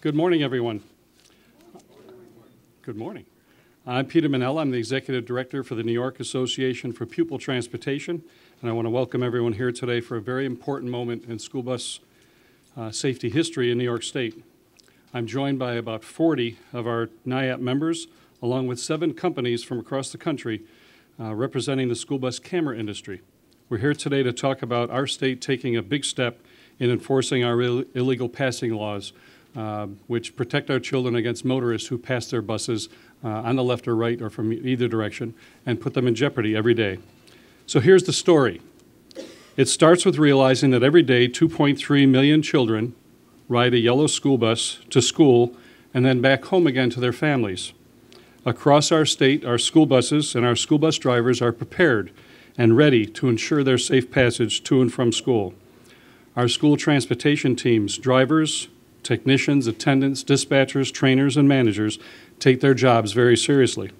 Good morning, everyone. Good morning. I'm Peter Manella. I'm the Executive Director for the New York Association for Pupil Transportation, and I want to welcome everyone here today for a very important moment in school bus safety history in New York State. I'm joined by about 40 of our NYS members, along with 7 companies from across the country representing the school bus camera industry. We're here today to talk about our state taking a big step in enforcing our illegal passing laws, which protect our children against motorists who pass their buses on the left or right or from either direction and put them in jeopardy every day. So here's the story. It starts with realizing that every day 2.3 million children ride a yellow school bus to school and then back home again to their families. Across our state, our school buses and our school bus drivers are prepared and ready to ensure their safe passage to and from school. Our school transportation teams, drivers, technicians, attendants, dispatchers, trainers, and managers take their jobs very seriously.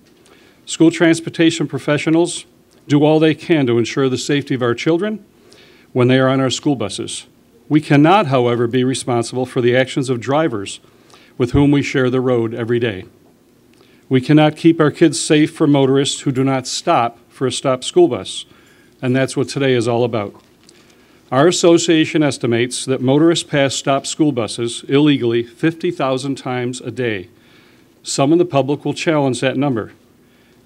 School transportation professionals do all they can to ensure the safety of our children when they are on our school buses. We cannot, however, be responsible for the actions of drivers with whom we share the road every day. We cannot keep our kids safe from motorists who do not stop for a stopped school bus, and that's what today is all about. Our association estimates that motorists pass stopped school buses illegally 50,000 times a day. Some in the public will challenge that number.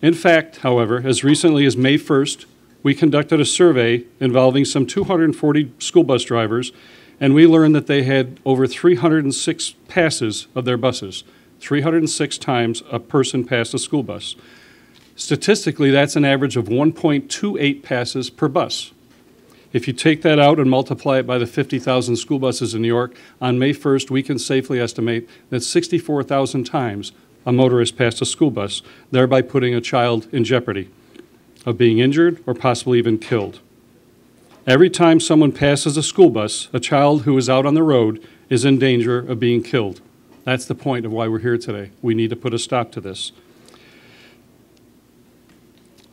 In fact, however, as recently as May 1st, we conducted a survey involving some 240 school bus drivers, and we learned that they had over 306 passes of their buses. 306 times a person passed a school bus. Statistically, that's an average of 1.28 passes per bus. If you take that out and multiply it by the 50,000 school buses in New York, on May 1st, we can safely estimate that 64,000 times a motorist passed a school bus, thereby putting a child in jeopardy of being injured or possibly even killed. Every time someone passes a school bus, a child who is out on the road is in danger of being killed. That's the point of why we're here today. We need to put a stop to this.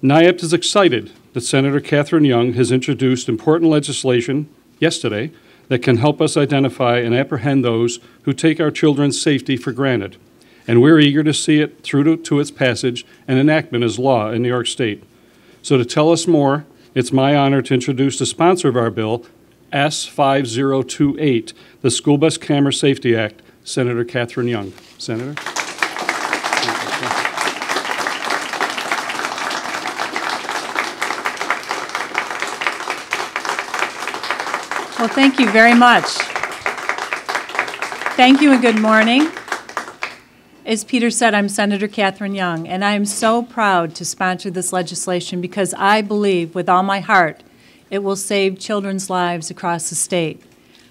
NYS is excited that Senator Catharine Young has introduced important legislation yesterday that can help us identify and apprehend those who take our children's safety for granted. And we're eager to see it through to its passage and enactment as law in New York State. So to tell us more, it's my honor to introduce the sponsor of our bill, S5028, the School Bus Camera Safety Act, Senator Catharine Young. Senator? Well, thank you very much. Thank you and good morning. As Peter said, I'm Senator Catharine Young, and I am so proud to sponsor this legislation because I believe with all my heart it will save children's lives across the state.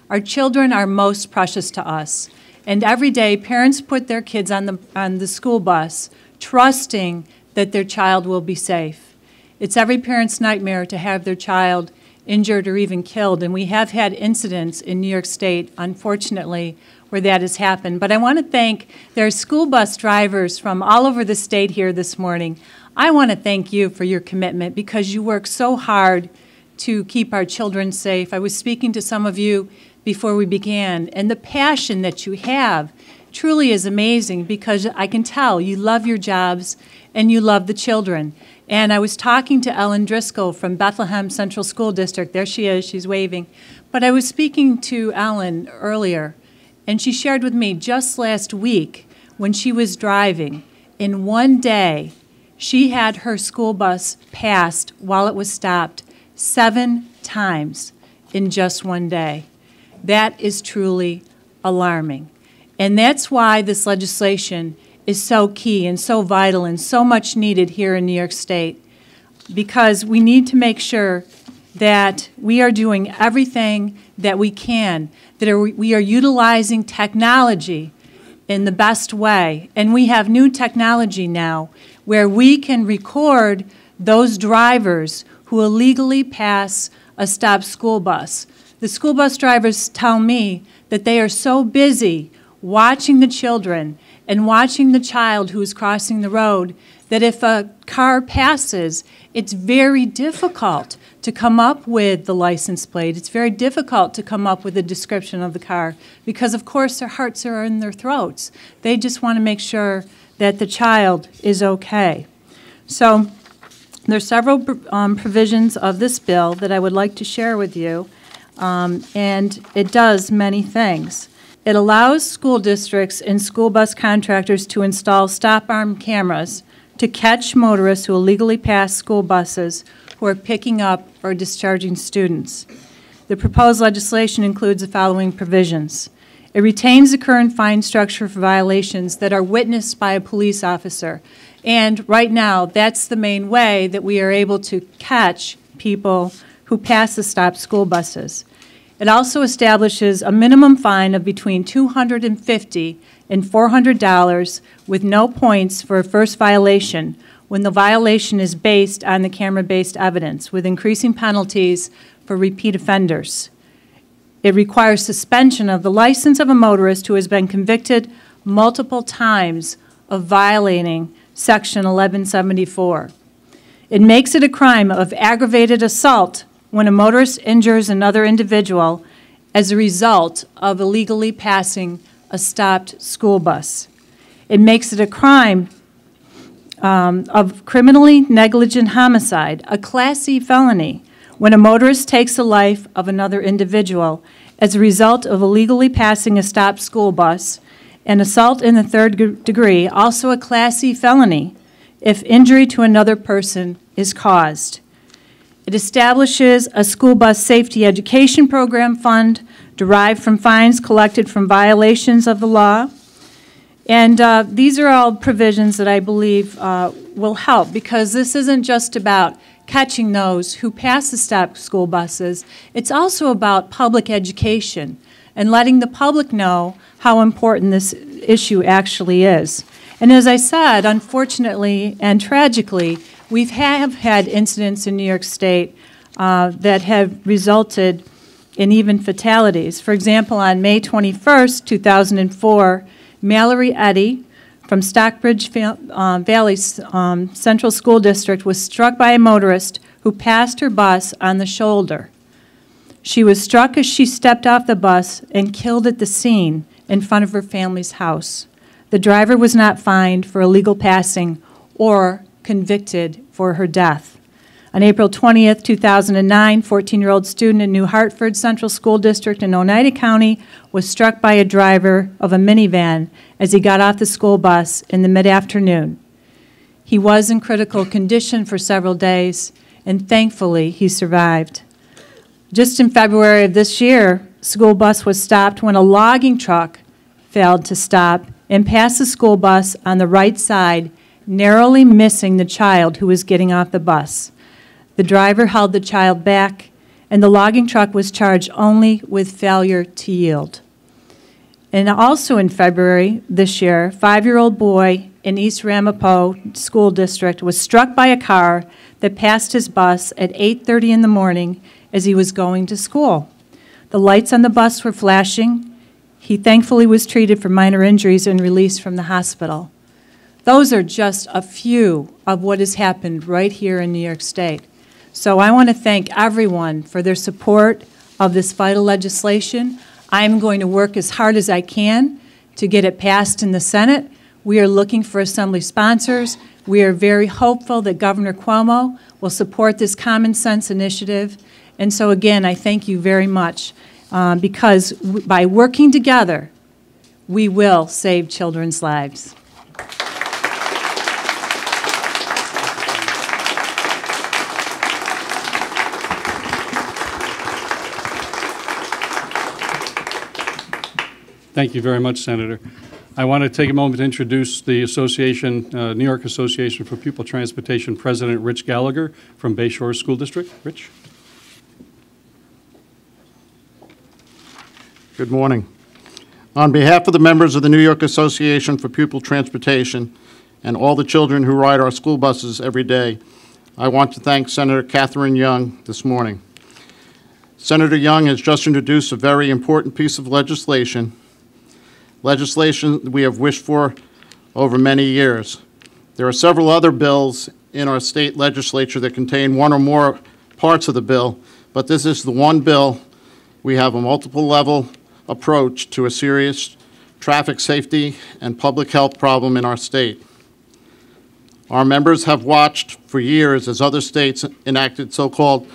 Our children are most precious to us, and every day parents put their kids on the school bus trusting that their child will be safe. It's every parent's nightmare to have their child injured or even killed, and we have had incidents in New York State, unfortunately, where that has happened. But I want to thank their school bus drivers from all over the state here this morning. I want to thank you for your commitment because you work so hard to keep our children safe. I was speaking to some of you before we began, and the passion that you have truly is amazing because I can tell you love your jobs and you love the children. And I was talking to Ellen Driscoll from Bethlehem Central School District. There she is, she's waving. But I was speaking to Ellen earlier, and she shared with me just last week when she was driving, in one day, she had her school bus passed while it was stopped 7 times in just one day. That is truly alarming. And that's why this legislation is so key and so vital and so much needed here in New York State, because we need to make sure that we are doing everything that we can, that we are utilizing technology in the best way. And we have new technology now where we can record those drivers who illegally pass a stopped school bus. The school bus drivers tell me that they are so busy watching the children and watching the child who is crossing the road that if a car passes, it's very difficult to come up with the license plate. It's very difficult to come up with a description of the car because, of course, their hearts are in their throats. They just want to make sure that the child is okay. So there's several provisions of this bill that I would like to share with you, and it does many things. It allows school districts and school bus contractors to install stop-arm cameras to catch motorists who illegally pass school buses who are picking up or discharging students. The proposed legislation includes the following provisions. It retains the current fine structure for violations that are witnessed by a police officer. And right now, that's the main way that we are able to catch people who pass the stopped school buses. It also establishes a minimum fine of between $250 and $400 with no points for a first violation when the violation is based on the camera-based evidence, with increasing penalties for repeat offenders. It requires suspension of the license of a motorist who has been convicted multiple times of violating Section 1174. It makes it a crime of aggravated assault when a motorist injures another individual as a result of illegally passing a stopped school bus. It makes it a crime of criminally negligent homicide, a Class C felony, when a motorist takes the life of another individual as a result of illegally passing a stopped school bus, and assault in the third degree, also a Class C felony, if injury to another person is caused. It establishes a school bus safety education program fund derived from fines collected from violations of the law. And these are all provisions that I believe will help, because this isn't just about catching those who pass the stopped school buses. It's also about public education and letting the public know how important this issue actually is. And as I said, unfortunately and tragically, we have had incidents in New York State that have resulted in even fatalities. For example, on May 21st, 2004, Mallory Eddy from Stockbridge Valley Central School District was struck by a motorist who passed her bus on the shoulder. She was struck as she stepped off the bus and killed at the scene in front of her family's house. The driver was not fined for illegal passing or convicted for her death. On April 20th, 2009, 14-year-old student in New Hartford Central School District in Oneida County was struck by a driver of a minivan as he got off the school bus in the mid-afternoon. He was in critical condition for several days, and thankfully he survived. Just in February of this year, a school bus was stopped when a logging truck failed to stop and passed the school bus on the right side, narrowly missing the child who was getting off the bus. The driver held the child back, and the logging truck was charged only with failure to yield. And also in February this year, a 5-year-old boy in East Ramapo School District was struck by a car that passed his bus at 8:30 in the morning as he was going to school. The lights on the bus were flashing. He thankfully was treated for minor injuries and released from the hospital. Those are just a few of what has happened right here in New York State. So I want to thank everyone for their support of this vital legislation. I'm going to work as hard as I can to get it passed in the Senate. We are looking for Assembly sponsors. We are very hopeful that Governor Cuomo will support this common sense initiative. And so again, I thank you very much because by working together, we will save children's lives. Thank you very much, Senator. I want to take a moment to introduce the association, New York Association for Pupil Transportation President Rich Gallagher from Bayshore School District. Rich. Good morning. On behalf of the members of the New York Association for Pupil Transportation and all the children who ride our school buses every day, I want to thank Senator Catharine Young this morning. Senator Young has just introduced a very important piece of legislation we have wished for over many years. There are several other bills in our state legislature that contain one or more parts of the bill, but this is the one bill. We have a multiple-level approach to a serious traffic safety and public health problem in our state. Our members have watched for years as other states enacted so-called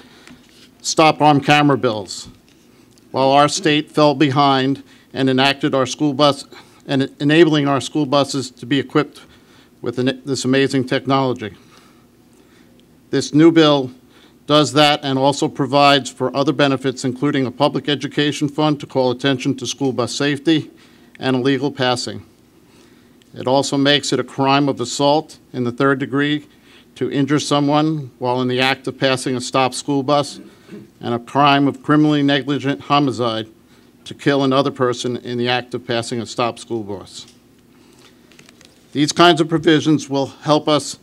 stop armed camera bills, while our state fell behind and enacted our school bus and enabling our school buses to be equipped with this amazing technology. This new bill does that and also provides for other benefits, including a public education fund to call attention to school bus safety and illegal passing. It also makes it a crime of assault in the 3rd degree to injure someone while in the act of passing a stopped school bus, and a crime of criminally negligent homicide to kill another person in the act of passing a stopped school bus. These kinds of provisions will help us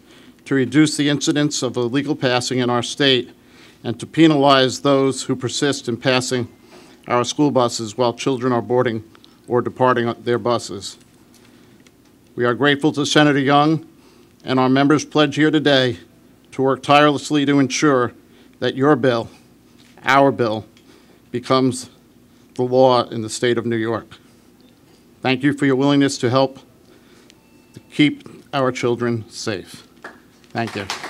to reduce the incidence of illegal passing in our state and to penalize those who persist in passing our school buses while children are boarding or departing their buses. We are grateful to Senator Young and our members pledge here today to work tirelessly to ensure that your bill, our bill, becomes the law in the state of New York. Thank you for your willingness to help keep our children safe. Thank you.